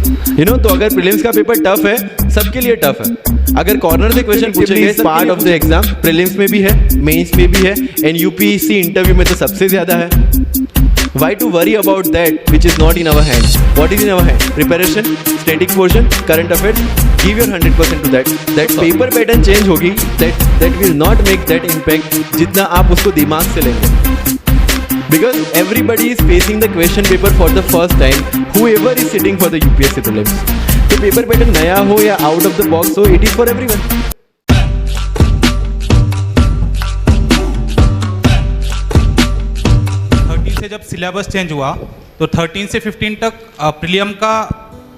तो अगर प्रीलिम्स का पेपर टफ है, सबके लिए टफ है। अगर कॉर्नर से क्वेश्चन पूछे गए part of the exam, prelims में भी है, मेंस में भी है, एंड यूपीएससी इंटरव्यू में तो सबसे ज्यादा है। Why to worry about that which is not in our hand? What is in our hand? Preparation, static portion, current affairs. Give your 100% to that. That paper pattern change होगी. That will not make that impact जितना आप उसको दिमाग से लेंगे. Because everybody is facing the question paper for the first time. Whoever is sitting for the UPSC prelims. तो paper pattern नया हो या out of the box हो, it is for everyone. जब सिलेबस चेंज हुआ तो 13 से 15 तक प्रीलियम का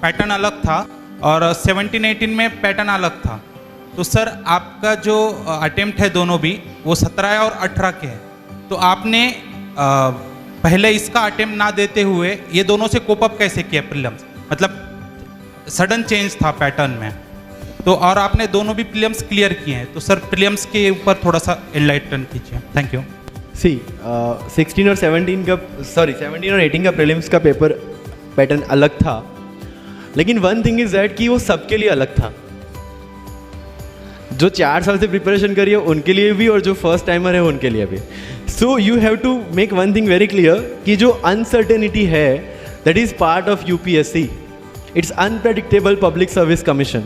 पैटर्न अलग था और 17-18 में पैटर्न अलग था। तो सर आपका जो अटेम्प्ट है दोनों भी वो 17 और 18 के हैं, तो आपने पहले इसका अटेम्प्ट ना देते हुए ये दोनों से कोप अप कैसे किया प्रीलिम्स? मतलब सडन चेंज था पैटर्न में, तो और आपने दोनों भी प्रीलिम्स क्लियर किए हैं, तो सर प्रीलिम्स के ऊपर थोड़ा सा एनलाइटन कीजिए। Thank you. 16 और 17 का 17 और 18 का प्रीलिम्स का पेपर पैटर्न अलग था, लेकिन वन थिंग इज दैट कि वो सबके लिए अलग था। जो 4 साल से प्रिपरेशन करी है उनके लिए भी और जो फर्स्ट टाइमर है उनके लिए भी। So you have to make one thing very clear कि जो अनसर्टेनिटी है that is part of UPSC, it's unpredictable public service commission.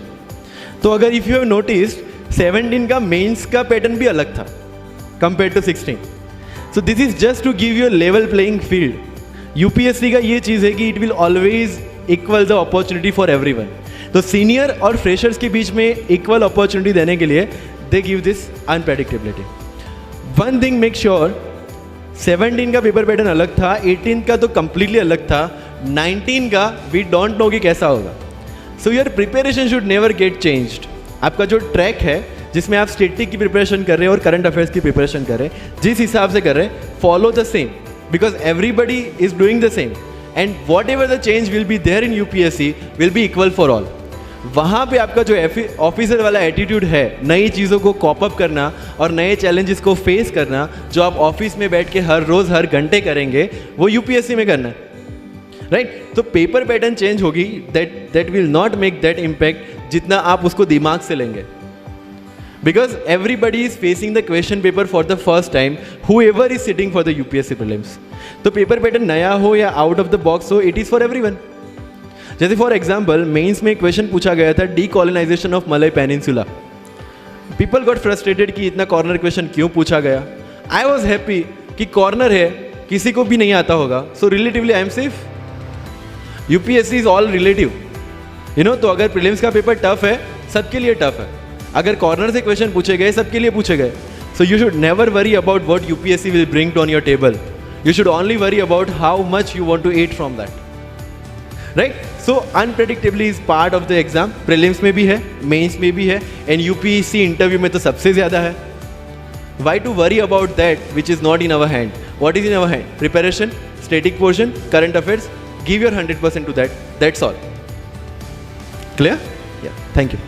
तो अगर इफ यू हैव नोटिस्ड 17 का मेंस का पैटर्न भी अलग था compare to 16। So this is just to give you level playing field. UPSC का ये चीज़ है कि it will always equal the opportunity for everyone. तो सीनियर और फ्रेशर्स के बीच में इक्वल अपॉर्चुनिटी देने के लिए they give this unpredictability. One thing make sure, 17 का पेपर पैटर्न अलग था, 18 का तो कंप्लीटली अलग था, 19 का वी डोंट नो कि कैसा होगा। So your preparation should never get changed. आपका जो ट्रैक है जिसमें आप स्टेटिक की प्रिपरेशन कर रहे हैं और करंट अफेयर्स की प्रिपरेशन कर रहे हैं, जिस हिसाब से कर रहे हैं, follow the same, because everybody is doing the same and whatever the change will be there in UPSC will be equal for all. वहाँ पे आपका जो ऑफिसर वाला एटीट्यूड है, नई चीज़ों को कॉप अप करना और नए चैलेंजेस को फेस करना, जो आप ऑफिस में बैठ के हर रोज़ हर घंटे करेंगे, वो यूपीएससी में करना है, राइट? तो पेपर पैटर्न चेंज होगी, that will not make that impact जितना आप उसको दिमाग से लेंगे। Because everybody is facing the question paper for the first time, whoever is sitting for the UPSC prelims. तो पेपर पैटर्न नया हो या आउट ऑफ द बॉक्स हो, इट इज़ फॉर एवरीवन। जैसे फॉर एग्जाम्पल मेंस में question पूछा गया था decolonisation of Malay peninsula. People got frustrated कि इतना कॉर्नर क्वेश्चन क्यों पूछा गया। आई वॉज हैप्पी कि कॉर्नर है, किसी को भी नहीं आता होगा, so relatively I am safe. UPSC is all relative, तो अगर प्रीलिम्स का पेपर टफ है, सबके लिए टफ है। अगर कॉर्नर से क्वेश्चन पूछे गए, सबके लिए पूछे गए। So you should never worry about what UPSC will bring on your table. You should only worry about how much you want to eat from that, right? So unpredictably is part of the exam. Prelims में भी है, mains में भी है, and UPSC interview में तो सबसे ज्यादा है। Why to worry about that which is not in our hand? What is in our hand? Preparation, static portion, current affairs. Give your 100% to that. That's all. Clear? Yeah. Thank you.